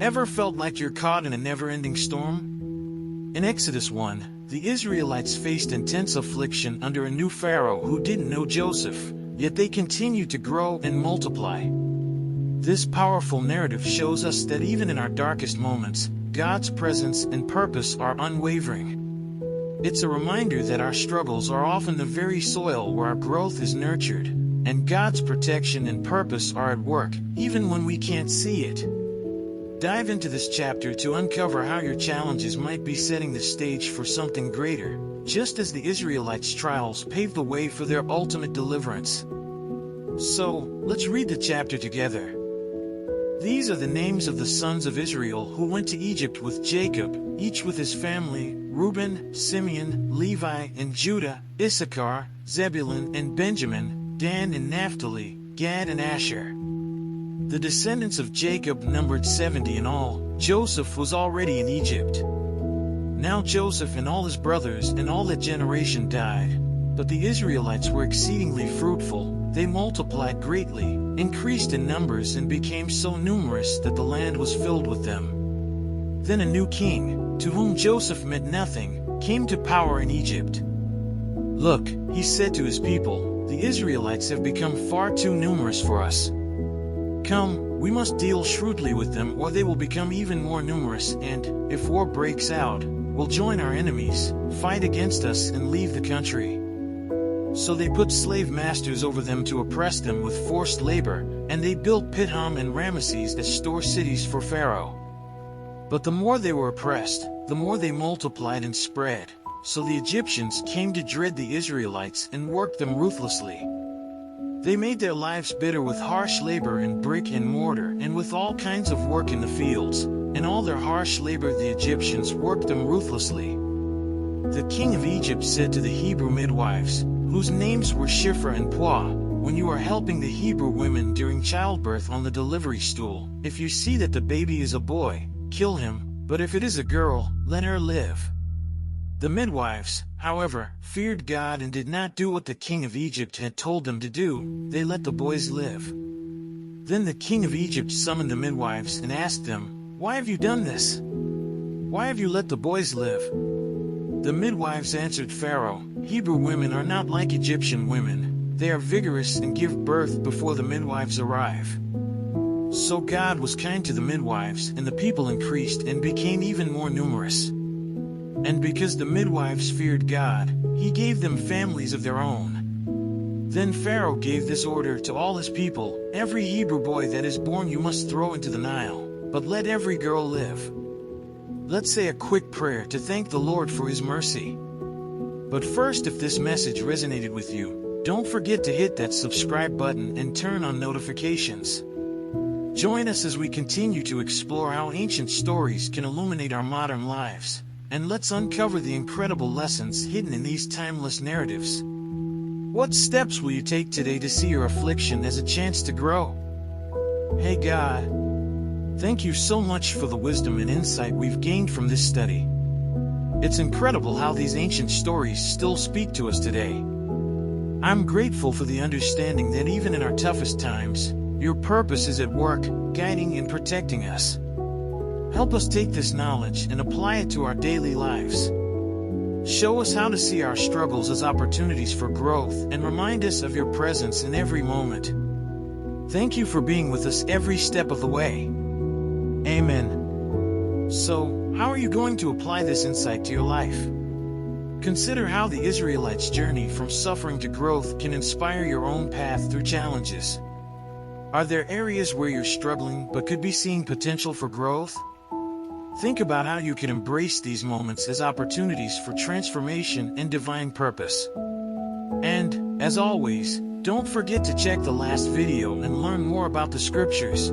Ever felt like you're caught in a never-ending storm? In Exodus 1, the Israelites faced intense affliction under a new Pharaoh who didn't know Joseph, yet they continued to grow and multiply. This powerful narrative shows us that even in our darkest moments, God's presence and purpose are unwavering. It's a reminder that our struggles are often the very soil where our growth is nurtured, and God's protection and purpose are at work, even when we can't see it. Dive into this chapter to uncover how your challenges might be setting the stage for something greater, just as the Israelites' trials paved the way for their ultimate deliverance. So, let's read the chapter together. These are the names of the sons of Israel who went to Egypt with Jacob, each with his family: Reuben, Simeon, Levi, and Judah, Issachar, Zebulun and Benjamin, Dan and Naphtali, Gad and Asher. The descendants of Jacob numbered 70 in all. Joseph was already in Egypt. Now Joseph and all his brothers and all that generation died. But the Israelites were exceedingly fruitful. They multiplied greatly, increased in numbers, and became so numerous that the land was filled with them. Then a new king, to whom Joseph meant nothing, came to power in Egypt. "Look," he said to his people, "the Israelites have become far too numerous for us. Come, we must deal shrewdly with them, or they will become even more numerous, and, if war breaks out, will join our enemies, fight against us, and leave the country." So they put slave masters over them to oppress them with forced labor, and they built Pithom and Ramesses as store cities for Pharaoh. But the more they were oppressed, the more they multiplied and spread. So the Egyptians came to dread the Israelites and worked them ruthlessly. They made their lives bitter with harsh labor in brick and mortar and with all kinds of work in the fields. In all their harsh labor the Egyptians worked them ruthlessly. The king of Egypt said to the Hebrew midwives, whose names were Shiphrah and Puah, "When you are helping the Hebrew women during childbirth on the delivery stool, if you see that the baby is a boy, kill him, but if it is a girl, let her live." The midwives, however, feared God and did not do what the king of Egypt had told them to do. They let the boys live. Then the king of Egypt summoned the midwives and asked them, "Why have you done this? Why have you let the boys live?" The midwives answered Pharaoh, "Hebrew women are not like Egyptian women. They are vigorous and give birth before the midwives arrive." So God was kind to the midwives, and the people increased and became even more numerous. And because the midwives feared God, he gave them families of their own. Then Pharaoh gave this order to all his people, "Every Hebrew boy that is born you must throw into the Nile, but let every girl live." Let's say a quick prayer to thank the Lord for his mercy. But first, if this message resonated with you, don't forget to hit that subscribe button and turn on notifications. Join us as we continue to explore how ancient stories can illuminate our modern lives. And let's uncover the incredible lessons hidden in these timeless narratives. What steps will you take today to see your affliction as a chance to grow? Hey God, thank you so much for the wisdom and insight we've gained from this study. It's incredible how these ancient stories still speak to us today. I'm grateful for the understanding that even in our toughest times, your purpose is at work, guiding and protecting us. Help us take this knowledge and apply it to our daily lives. Show us how to see our struggles as opportunities for growth and remind us of your presence in every moment. Thank you for being with us every step of the way. Amen. So, how are you going to apply this insight to your life? Consider how the Israelites' journey from suffering to growth can inspire your own path through challenges. Are there areas where you're struggling but could be seeing potential for growth? Think about how you can embrace these moments as opportunities for transformation and divine purpose. And, as always, don't forget to check the last video and learn more about the scriptures.